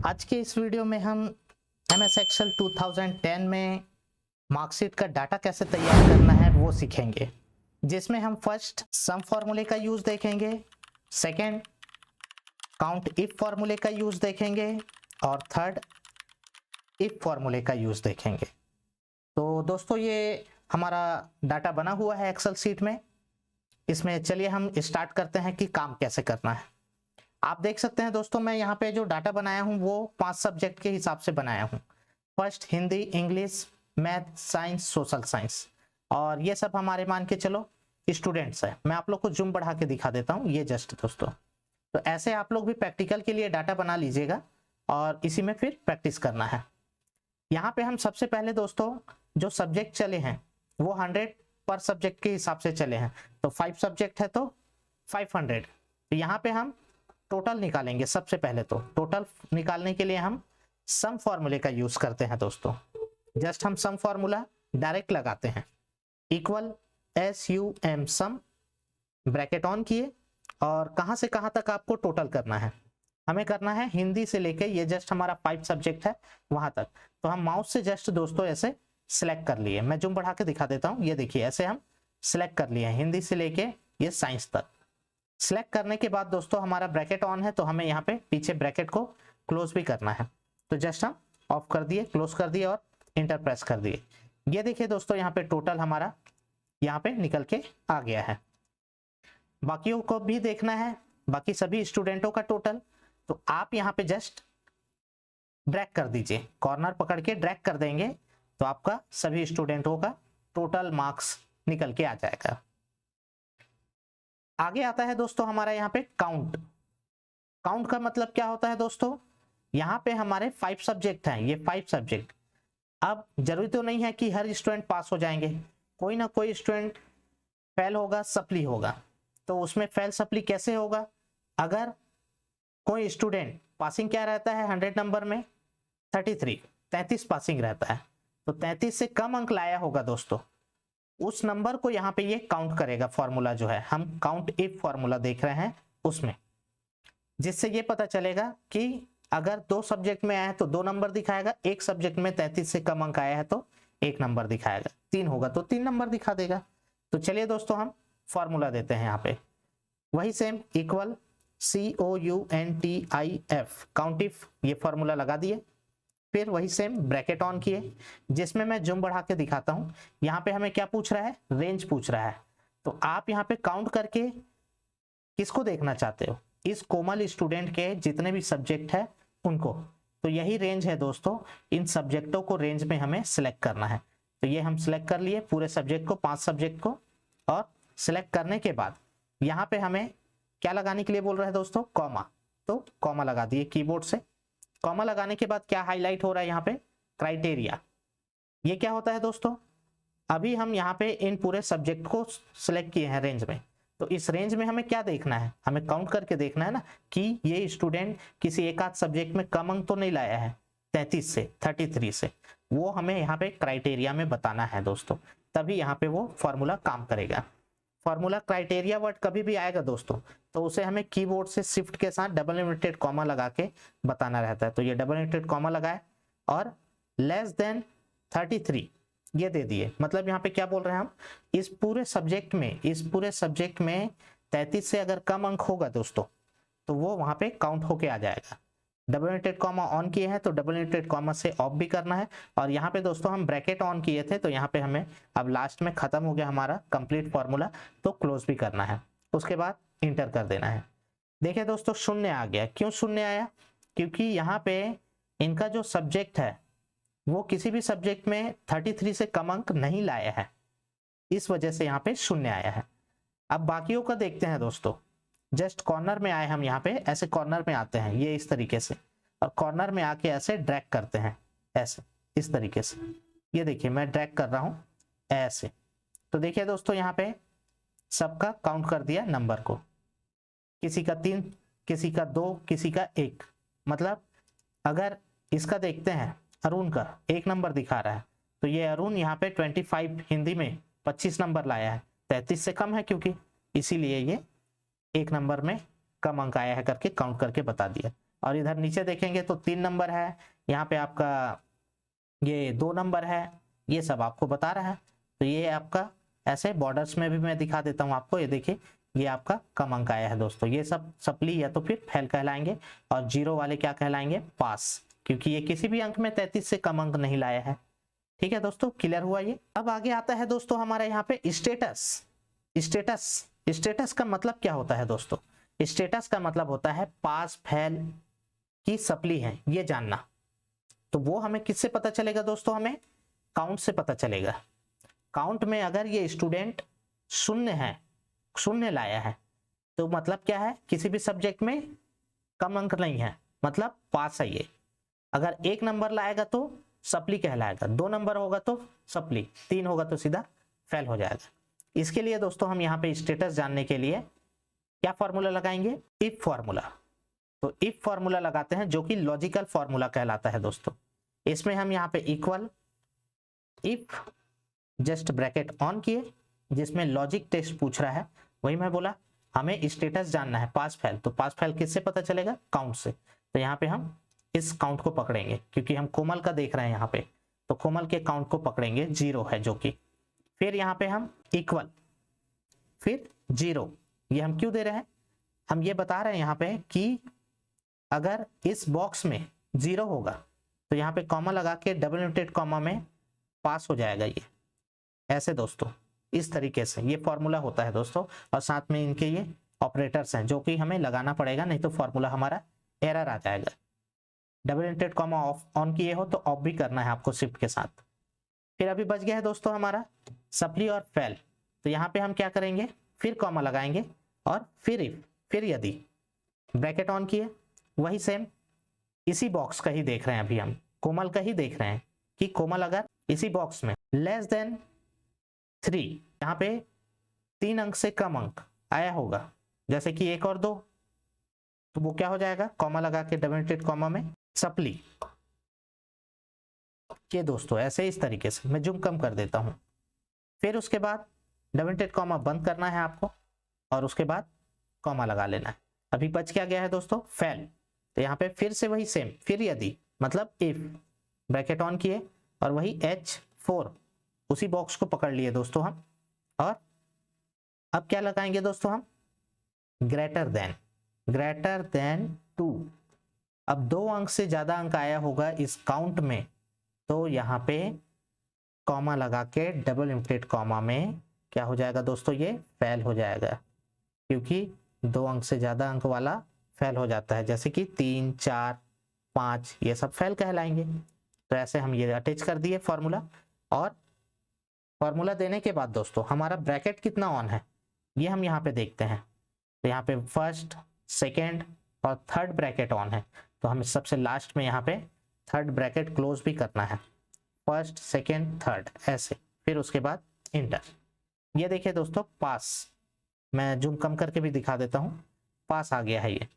आज के इस वीडियो में हम MS Excel 2010 में मार्कशीट का डाटा कैसे तैयार करना है वो सीखेंगे, जिसमें हम फर्स्ट सम फॉर्मूले का यूज देखेंगे, सेकंड काउंट इफ फॉर्मूले का यूज देखेंगे और थर्ड इफ फॉर्मूले का यूज देखेंगे। तो दोस्तों ये हमारा डाटा बना हुआ है एक्सेल सीट में। इसमें चलिए हम स्टार्ट करते हैं कि काम कैसे करना है। आप देख सकते हैं दोस्तों, मैं यहाँ पे जो डाटा बनाया हूँ वो 5 सब्जेक्ट के हिसाब से बनाया हूँ। First Hindi, English, math, science, social science, और ये सब हमारे मान के चलो स्टूडेंट्स हैं। मैं आप लोग को जूम बढ़ा के दिखा देता हूँ ये जस्ट दोस्तों। तो ऐसे आप लोग भी प्रैक्टिकल के लिए डाटा बना लीजिएगा और इसी में फिर प्रैक्टिस करना है। यहाँ पे हम सबसे पहले दोस्तों जो सब्जेक्ट चले हैं वो 100 पर सब्जेक्ट के हिसाब से चले हैं। तो 5 सब्जेक्ट है तो 500। तो यहाँ पे हम टोटल निकालेंगे। सबसे पहले तो टोटल निकालने के लिए हम सम फॉर्मूले का यूज करते हैं दोस्तों। जस्ट हम सम फॉर्मूला डायरेक्ट लगाते हैं, equal SUM sum, bracket on किए, और कहां से कहां तक आपको टोटल करना है। हमें करना है हिंदी से लेके ये जस्ट हमारा 5 सब्जेक्ट है वहां तक। तो हम माउस से जस्ट दोस्तों ऐसे सिलेक्ट कर लिए। मैं जूम बढ़ा के दिखा देता हूं, ये देखिए ऐसे हम सिलेक्ट कर लिए हिंदी से लेके ये साइंस तक। सिलेक्ट करने के बाद दोस्तों हमारा ब्रैकेट ऑन है तो हमें यहाँ पे पीछे ब्रैकेट को क्लोज भी करना है। तो जस्ट हम ऑफ कर दिए, क्लोज कर दिए और इंटर प्रेस कर दिए। ये देखिए दोस्तों यहाँ पे टोटल हमारा यहाँ पे निकल के आ गया है। बाकियों को भी देखना है, बाकी सभी स्टूडेंटों का टोटल। तो आप यहाँ पे जस्ट ड्रैग कर दीजिए, कॉर्नर पकड़ के ड्रैग कर देंगे तो आपका सभी स्टूडेंटों का टोटल मार्क्स निकल के आ जाएगा। आगे आता है दोस्तों हमारा यहाँ पे काउंट। काउंट का मतलब क्या होता है दोस्तों, यहाँ पे हमारे 5 सब्जेक्ट हैं, ये 5 सब्जेक्ट। अब जरूरी तो नहीं है कि हर स्टूडेंट पास हो जाएंगे, कोई ना कोई स्टूडेंट फेल होगा, सप्ली होगा। तो उसमें फेल सप्ली कैसे होगा, अगर कोई स्टूडेंट पासिंग क्या रहता है 100 नंबर में 33 पासिंग रहता है, तो 33 से कम अंक लाया होगा दोस्तों, उस नंबर को यहाँ पे ये काउंट करेगा। फॉर्मूला जो है हम काउंट इफ फॉर्मूला देख रहे हैं उसमें, जिससे ये पता चलेगा कि अगर 2 सब्जेक्ट में आया है तो 2 नंबर दिखाएगा, एक सब्जेक्ट में 33 से कम अंक आया है तो 1 नंबर दिखाएगा, 3 होगा तो 3 नंबर दिखा देगा। तो चलिए दोस्तों हम फॉर्मूला देते हैं यहाँ पे, वही same equal COUNTIF, count if, ये फॉर्मूला लगा दिए। फिर वही सेम ब्रैकेट ऑन किए, जिसमें मैं जूम बढ़ा के दिखाता हूं। यहाँ पे हमें क्या पूछ रहा है, रेंज पूछ रहा है। तो आप यहाँ पे काउंट करके किसको देखना चाहते हो, इस कोमल स्टूडेंट के जितने भी सब्जेक्ट है उनको। तो यही रेंज है दोस्तों, इन सब्जेक्टों को रेंज में हमें सिलेक्ट करना है। तो ये हम सिलेक्ट कर लिए पूरे सब्जेक्ट को, 5 सब्जेक्ट को। और सिलेक्ट करने के बाद यहाँ पे हमें क्या लगाने के लिए बोल रहा है दोस्तों, कॉमा। तो कॉमा लगा दिए कीबोर्ड से। कॉमा लगाने के बाद क्या हाईलाइट हो रहा है यहाँ पे, क्राइटेरिया। ये क्या होता है दोस्तों, अभी हम यहाँ पे इन पूरे सब्जेक्ट को सिलेक्ट किए हैं रेंज में। तो इस रेंज में हमें क्या देखना है, हमें काउंट करके देखना है ना कि ये स्टूडेंट किसी एक आध सब्जेक्ट में कम अंक तो नहीं लाया है 33 से। वो हमें यहाँ पे क्राइटेरिया में बताना है दोस्तों, तभी यहाँ पे वो फॉर्मूला काम करेगा। फॉर्मूला क्राइटेरिया वर्ड कभी भी आएगा दोस्तों तो उसे हमें कीबोर्ड से शिफ्ट के साथ डबल इन्वर्टेड कॉमा लगा के बताना रहता है। तो ये डबल इन्वर्टेड कॉमा लगाए और लेस देन 33 ये दे दिए। मतलब यहाँ पे क्या बोल रहे हैं हम, इस पूरे सब्जेक्ट में 33 से अगर कम अंक होगा दोस्तों तो वो वहां पे काउंट होके आ जाएगा। डबल इन्वर्टेड कॉमा ऑन किए हैं तो डबल इन्वर्टेड कॉमा से ऑफ भी करना है। और यहाँ पे दोस्तों हम ब्रैकेट ऑन किए थे तो यहाँ पे हमें अब लास्ट में खत्म हो गया हमारा कंप्लीट फॉर्मूला, तो क्लोज भी करना है। उसके बाद इंटर कर देना है। देखिए दोस्तों शून्य आ गया। क्यों शून्य आया, क्योंकि यहाँ पे इनका जो सब्जेक्ट है वो किसी भी सब्जेक्ट में 33 से कम अंक नहीं लाया है, इस वजह से यहाँ पे शून्य आया है। अब बाकियों का देखते हैं दोस्तों। जस्ट कॉर्नर में आए हम, यहाँ पे ऐसे कॉर्नर में आते हैं ये इस तरीके से, और कॉर्नर में आके ऐसे ड्रैग करते हैं ऐसे इस तरीके से। ये देखिए मैं ड्रैग कर रहा हूं ऐसे। तो देखिए दोस्तों यहाँ पे सबका काउंट कर दिया नंबर को, किसी का 3, किसी का 2, किसी का 1। मतलब अगर इसका देखते हैं, अरुण का 1 नंबर दिखा रहा है, तो ये अरुण यहाँ पे 25 हिंदी में 25 नंबर लाया है, 33 से कम है क्योंकि, इसीलिए ये 1 नंबर में कम अंक आया है करके काउंट करके बता दिया। और इधर नीचे देखेंगे तो 3 नंबर है, यहाँ पे आपका ये 2 नंबर है, ये सब आपको बता रहा है। तो ये आपका ऐसे बॉर्डर्स में भी मैं दिखा देता हूँ आपको। ये देखिए ये आपका कम अंक आया है दोस्तों। ये सब सप्ली या तो फिर फेल कहलाएंगे और जीरो वाले क्या कहलाएंगे, पास, क्योंकि ये किसी भी अंक में 33 से कम अंक नहीं लाया है। ठीक है दोस्तों, क्लियर हुआ ये। अब आगे आता है दोस्तों हमारा यहाँ पे स्टेटस। स्टेटस का मतलब क्या होता है दोस्तों? स्टेटस का मतलब होता है पास फेल की सप्ली है ये जानना। तो वो हमें किससे पता चलेगा दोस्तों? हमें काउंट से पता चलेगा। काउंट में अगर ये स्टूडेंट शून्य है, शून्य लाया है, तो मतलब क्या है, किसी भी सब्जेक्ट में कम अंक नहीं है, मतलब पास है ये। अगर 1 नंबर लाएगा तो सप्ली कहलाएगा, 2 नंबर होगा तो सप्ली, 3 होगा तो सीधा फेल हो जाएगा। इसके लिए दोस्तों हम यहाँ पे स्टेटस जानने के लिए क्या फॉर्मूला लगाएंगे? If formula. तो इफ फॉर्मूला लगाते हैं जो कि लॉजिकल फॉर्मूला कहलाता है दोस्तों। इसमें हम यहाँ पे equal if just bracket on किए, जिसमें लॉजिक टेस्ट पूछ रहा है, वही मैं बोला हमें स्टेटस जानना है पास फेल। तो पास फेल किससे पता चलेगा? काउंट से। तो यहाँ पे हम इस काउंट को पकड़ेंगे, क्योंकि हम कोमल का देख रहे हैं यहाँ पे, तो कोमल के काउंट को पकड़ेंगे, 0 है जो कि। फिर यहाँ पे हम इक्वल, फिर 0। ये हम क्यों दे रहे हैं? हम ये बता रहे हैं यहाँ पे कि अगर इस बॉक्स में 0 होगा तो यहाँ पे कॉमा लगा के डबल इनवर्टेड कॉमा में पास हो जाएगा ये, ऐसे दोस्तों। इस तरीके से ये फॉर्मूला होता है दोस्तों, और साथ में इनके ये ऑपरेटर्स हैं जो कि हमें लगाना पड़ेगा, नहीं तो फॉर्मूला हमारा एरर आ जाएगा। Double inverted comma of on किए हो तो ऑफ भी करना है आपको शिफ्ट के साथ। फिर अभी बच गया है दोस्तों हमारा सप्ली और फेल। तो यहाँ पे हम क्या करेंगे, फिर कॉमा लगाएंगे और फिर इफ, फिर यदि, ब्रैकेट ऑन किए, वही सेम इसी बॉक्स का ही देख रहे हैं, अभी हम कोमल का ही देख रहे हैं कि कोमल अगर इसी बॉक्स में लेस देन 3, यहाँ पे 3 अंक से कम अंक आया होगा, जैसे कि 1 और 2, तो वो क्या हो जाएगा, कॉमा लगा के डबल इनवर्टेड कॉमा में सप्ली। ये दोस्तों ऐसे इस तरीके से मैं जूम कम कर देता हूं। फिर उसके बाद डबल इनवर्टेड कॉमा बंद करना है आपको, और उसके बाद कॉमा लगा लेना है। अभी बच क्या गया है दोस्तों, फेल। तो यहाँ पे फिर से वही सेम, फिर यदि मतलब इफ, ब्रैकेट ऑन किए और वही H4 उसी बॉक्स को पकड़ लिए दोस्तों हम। और अब क्या लगाएंगे दोस्तों हम, ग्रेटर देन 2। अब 2 अंक से ज्यादा अंक आया होगा इस काउंट में, तो यहाँ पे कॉमा लगा के डबल इनवर्टेड कॉमा में क्या हो जाएगा दोस्तों, ये फेल हो जाएगा, क्योंकि 2 अंक से ज्यादा अंक वाला फेल हो जाता है, जैसे कि 3, 4, 5 ये सब फेल कहलाएंगे। तो ऐसे हम ये अटैच कर दिए फॉर्मूला। और फॉर्मूला देने के बाद दोस्तों हमारा ब्रैकेट कितना ऑन है ये हम यहाँ पे देखते हैं। तो यहाँ पे फर्स्ट, सेकेंड और थर्ड ब्रैकेट ऑन है, तो हमें सबसे लास्ट में यहाँ पे थर्ड ब्रैकेट क्लोज भी करना है, फर्स्ट, सेकेंड, थर्ड, ऐसे। फिर उसके बाद इंटर। ये देखिए दोस्तों पास, मैं जूम कम करके भी दिखा देता हूँ, पास आ गया है। ये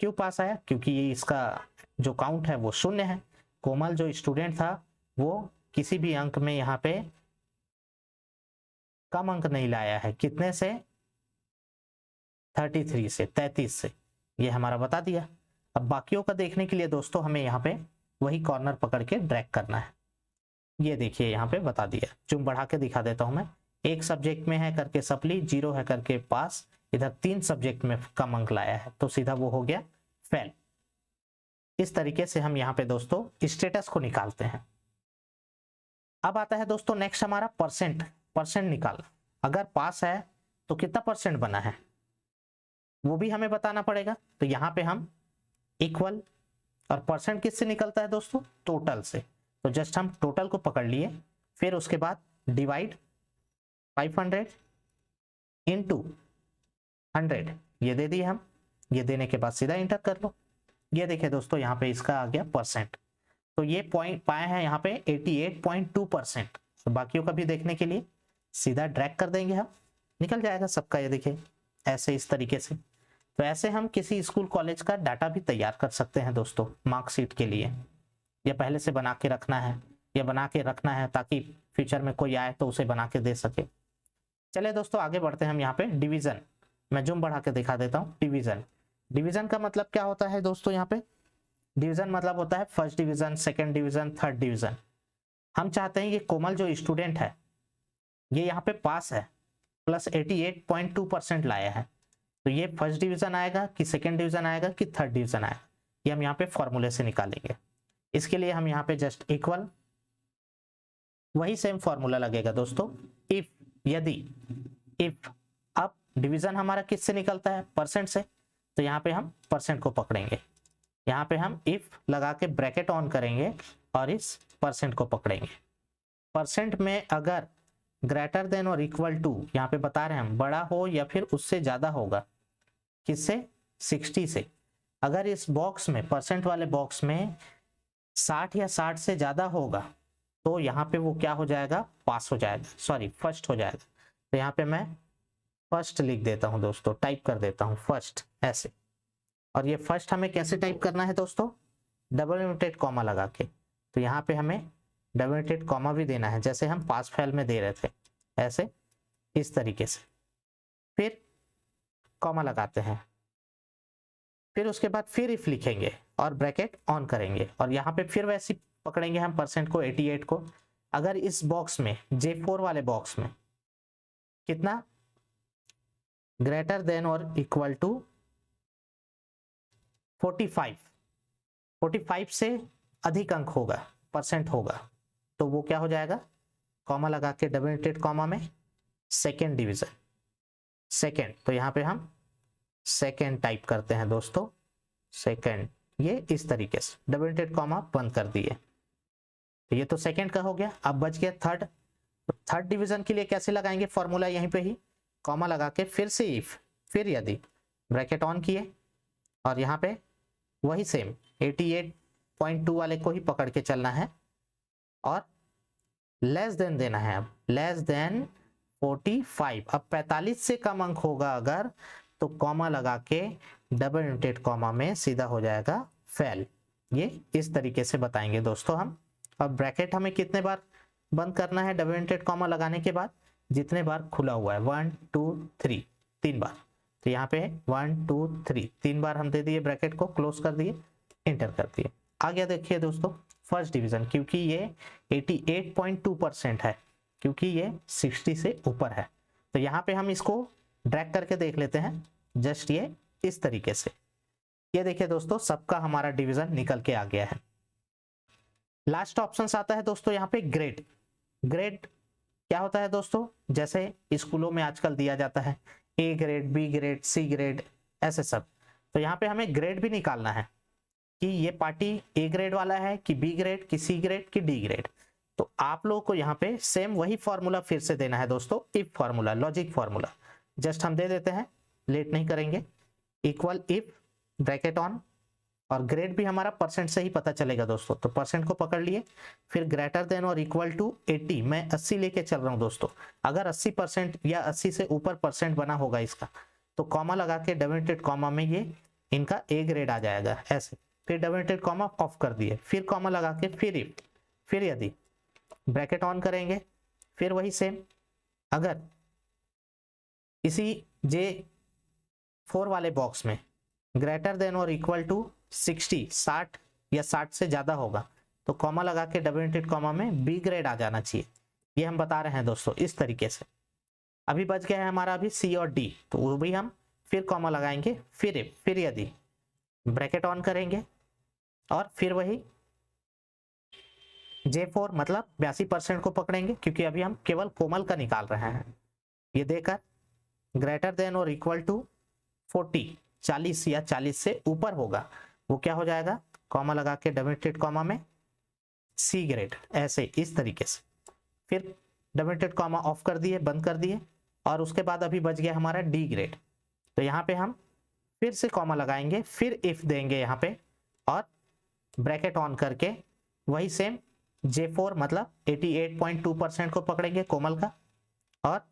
क्यों पास आया, क्योंकि ये इसका जो काउंट है वो 0 है। कोमल जो स्टूडेंट था वो किसी भी अंक में यहाँ पे कम अंक नहीं लाया है, कितने से, 33 से, 33 से, ये हमारा बता दिया। अब बाकियों का देखने के लिए दोस्तों हमें यहाँ पे वही कॉर्नर पकड़ के ड्रैग करना है। ये देखिए यहाँ पे बता दिया, जूम बढ़ा के दिखा देता हूं मैं। 1 सब्जेक्ट में है करके सप्ली, 0 है करके पास, इधर 3 सब्जेक्ट में कम अंक लाया है, तो सीधा वो हो गया फेल। इस तरीके से हम यहाँ पे दोस्तों स्टेटस को निकालते हैं। अब आता है दोस्तों नेक्स्ट हमारा परसेंट निकाल। अगर पास है तो कितना परसेंट बना है वो भी हमें बताना पड़ेगा। तो यहाँ पे हम इक्वल, और परसेंट किससे निकलता है दोस्तों, टोटल से। तो जस्ट हम टोटल को पकड़ लिए, फिर उसके बाद डिवाइड 500 इंटू 100, ये दे दिए हम। ये देने के बाद सीधा इंटर कर लो। ये देखिए दोस्तों यहाँ पे इसका आ गया परसेंट। तो ये पॉइंट पाए हैं यहाँ पे 88.2%। तो बाकियों का भी देखने के लिए सीधा ड्रैग कर देंगे हम, निकल जाएगा सबका। ये देखिए ऐसे इस तरीके से। तो ऐसे हम किसी स्कूल कॉलेज का डाटा भी तैयार कर सकते हैं दोस्तों मार्कशीट के लिए। या पहले से बना के रखना है, या बना के रखना है ताकि फ्यूचर में कोई आए तो उसे बना के दे सके। चलिए दोस्तों आगे बढ़ते हैं हम यहाँ पे डिवीजन। मैं जूम बढ़ा के दिखा देता हूँ। डिवीजन का मतलब क्या होता है दोस्तों, यहाँ पे डिवीजन मतलब होता है first division, second division, third division. हम चाहते हैं कि कोमल जो स्टूडेंट है ये यहाँ पे पास है, प्लस 88.2% लाया है, तो ये फर्स्ट डिवीजन आएगा कि सेकंड डिवीजन आएगा कि थर्ड डिवीजन आएगा, ये हम यहाँ पे फॉर्मूले से निकालेंगे। इसके लिए हम यहाँ पे जस्ट इक्वल, वही सेम फॉर्मूला लगेगा दोस्तों, इफ, यदि, इफ। अब डिवीजन हमारा किससे निकलता है? परसेंट से, तो यहाँ पे हम परसेंट को पकड़ेंगे, यहाँ पे हम इफ लगा के ब्रैकेट ऑन करेंगे और इस परसेंट को पकड़ेंगे। परसेंट में अगर ग्रेटर देन और इक्वल टू, यहाँ पे बता रहे हैं हम, बड़ा हो या फिर उससे ज्यादा होगा, किससे? 60 से। अगर इस बॉक्स में, परसेंट वाले बॉक्स में 60 या 60 से ज्यादा होगा तो यहाँ पे वो क्या हो जाएगा? पास हो जाएगा, सॉरी फर्स्ट हो जाएगा। तो यहाँ पे मैं फर्स्ट लिख देता हूँ दोस्तों, टाइप कर देता हूँ फर्स्ट ऐसे। और ये फर्स्ट हमें कैसे टाइप करना है दोस्तों? डबल इन्वर्टेड कॉमा लगा के। तो यहाँ पे हमें डबल इन्वर्टेड कॉमा भी देना है, जैसे हम पास फेल में दे रहे थे, ऐसे इस तरीके से। फिर कॉमा लगाते हैं, फिर उसके बाद फिर इफ लिखेंगे और ब्रैकेट ऑन करेंगे, और यहाँ पे फिर वैसे पकड़ेंगे हम परसेंट को, 88 को। अगर इस बॉक्स में, J4 वाले बॉक्स में कितना? ग्रेटर देन और इक्वल टू 45 से अधिक अंक होगा, परसेंट होगा, तो वो क्या हो जाएगा? कॉमा लगा के डबल इन्वर्टेड कॉमा में सेकेंड डिवीजन, सेकेंड। तो यहाँ पे हम सेकेंड टाइप करते हैं दोस्तों, सेकेंड, ये इस तरीके से डबल इन्वर्टेड कॉमा बंद कर दिए। तो ये तो सेकेंड का हो गया। अब बच गया थर्ड। तो थर्ड डिवीजन के लिए कैसे लगाएंगे फॉर्मूला? यहीं पे ही कॉमा लगा के फिर से इफ, फिर यदि, ब्रैकेट ऑन किए, और यहाँ पे वही सेम 88.2 वाले को ही पकड़ के चलना है, और लेस देन देना है। अब लेस देन 45, अब 45 से कम अंक होगा अगर, तो कॉमा लगा के डबल इन्वर्टेड कॉमा में सीधा हो जाएगा फेल। ये इस तरीके से बताएंगे दोस्तों हम। अब ब्रैकेट हमें कितने बार बंद करना है डबल इन्वर्टेड कॉमा लगाने के बाद? जितने बार खुला हुआ है, 1 2 3, 3 बार। तो यहाँ पे 1 2 3, 3 बार हम दे दिए, ब्रैकेट को क्लोज कर दिए, इंटर कर दिए। आगे देखिए दोस्तों, फर्स्ट डिवीजन, क्योंकि ये 88.2% है, क्योंकि ये 60 से ऊपर है, तो यहाँ पे हम इसको ड्रैग करके देख लेते हैं, जस्ट ये इस तरीके से। ये देखिए दोस्तों, सबका हमारा डिवीजन निकल के आ गया है। लास्ट ऑप्शन आता है दोस्तों यहाँ पे ग्रेड। ग्रेड क्या होता है दोस्तों? जैसे स्कूलों में आजकल दिया जाता है A grade, B grade, C grade, ऐसे सब। तो यहाँ पे हमें ग्रेड भी निकालना है कि ये पार्टी ए ग्रेड वाला है कि बी ग्रेड, कि सी ग्रेड, कि डी ग्रेड। तो आप लोगों को यहाँ पे सेम वही फॉर्मूला फिर से देना है दोस्तों, if formula, logic formula. Just हम दे देते हैं, लेट नहीं करेंगे, इक्वल इफ, ब्रैकेट ऑन, और ग्रेड भी हमारा परसेंट से ही पता चलेगा दोस्तों, तो परसेंट को पकड़ लिए, फिर ग्रेटर देन और इक्वल टू 80, मैं 80 लेके चल रहा हूं दोस्तों। अगर 80% या 80 से ऊपर परसेंट बना होगा इसका, तो कॉमा लगा के डबल इन्वर्टेड कॉमा में ये इनका ए ग्रेड आ जाएगा ऐसे। फिर डबल इन्वर्टेड कॉमा ऑफ कर दिए, फिर कॉमा लगा के फिर इफ, फिर यदि, ब्रैकेट ऑन करेंगे, फिर वही सेम। अगर इसी J4 वाले बॉक्स में ग्रेटर देन और इक्वल टू 60, 60 या 60 से ज्यादा होगा, तो कॉमा लगा के डबल इन्वर्टेड कॉमा में बी ग्रेड आ जाना चाहिए। ये हम बता रहे हैं दोस्तों इस तरीके से। अभी बच गया है हमारा अभी सी और डी, तो वो भी हम फिर कॉमा लगाएंगे, फिर इफ, फिर यदि, ब्रैकेट ऑन करेंगे, और फिर वही J4 मतलब 82% को पकड़ेंगे, क्योंकि अभी हम केवल कोमल का निकाल रहे हैं। ये देकर ग्रेटर देन और इक्वल टू 40, 40 या 40 से ऊपर होगा, वो क्या हो जाएगा? कॉमा लगा के डबल इन्वर्टेड कॉमा में सी ग्रेड, ऐसे इस तरीके से। फिर डबल इन्वर्टेड कॉमा ऑफ कर दिए, बंद कर दिए, और उसके बाद अभी बच गया हमारा डी ग्रेड। तो यहाँ पे हम फिर से कॉमा लगाएंगे, फिर इफ देंगे यहाँ पे, और ब्रैकेट ऑन करके वही सेम J4 मतलब 88.2% को पकड़ेंगे कोमल का, और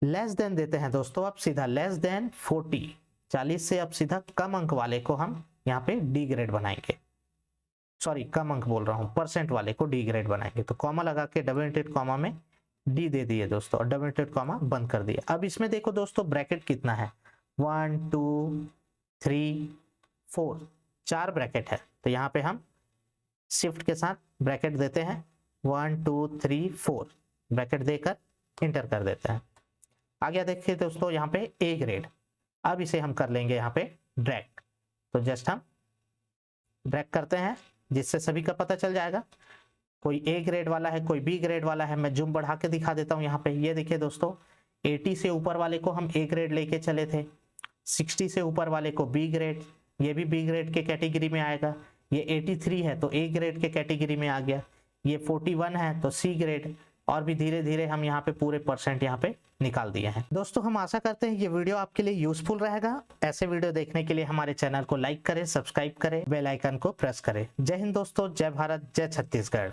लेस देन देते हैं दोस्तों। अब सीधा लेस देन 40, 40 से अब सीधा कम अंक वाले को हम यहाँ पे डी ग्रेड बनाएंगे, सॉरी कम अंक बोल रहा हूँ, परसेंट वाले को डी ग्रेड बनाएंगे। तो कॉमा लगा के डबल इन्वर्टेड कॉमा में डी दे दिए दोस्तों, और डबल इन्वर्टेड कॉमा बंद कर दिए। अब इसमें देखो दोस्तों ब्रैकेट कितना है, 1 2 3 4, 4 ब्रैकेट है, तो यहाँ पे हम शिफ्ट के साथ ब्रैकेट देते हैं 1 2 3 4 ब्रैकेट देकर इंटर कर देते हैं। आगे देखिए दोस्तों यहाँ पे ए ग्रेड, अब इसे हम कर लेंगे यहाँ पे ड्रैग। तो जस्ट हम ड्रैग करते हैं जिससे सभी का पता चल जाएगा, कोई ए ग्रेड वाला है कोई बी ग्रेड वाला है। मैं जूम बढ़ा के दिखा देता हूँ यहाँ पे। ये देखिए दोस्तों 80 से ऊपर वाले को हम ए ग्रेड लेके चले थे, 60 से ऊपर वाले को बी ग्रेड, ये भी बी ग्रेड के कैटेगरी में आएगा। ये 83 है तो ए ग्रेड के कैटेगरी में आ गया। ये 41 है तो सी ग्रेड, और भी धीरे धीरे हम यहाँ पे पूरे परसेंट यहाँ पे निकाल दिए हैं। दोस्तों हम आशा करते हैं ये वीडियो आपके लिए यूजफुल रहेगा। ऐसे वीडियो देखने के लिए हमारे चैनल को लाइक करें, सब्सक्राइब करें, बेल आइकन को प्रेस करें। जय हिंद दोस्तों, जय भारत, जय छत्तीसगढ़।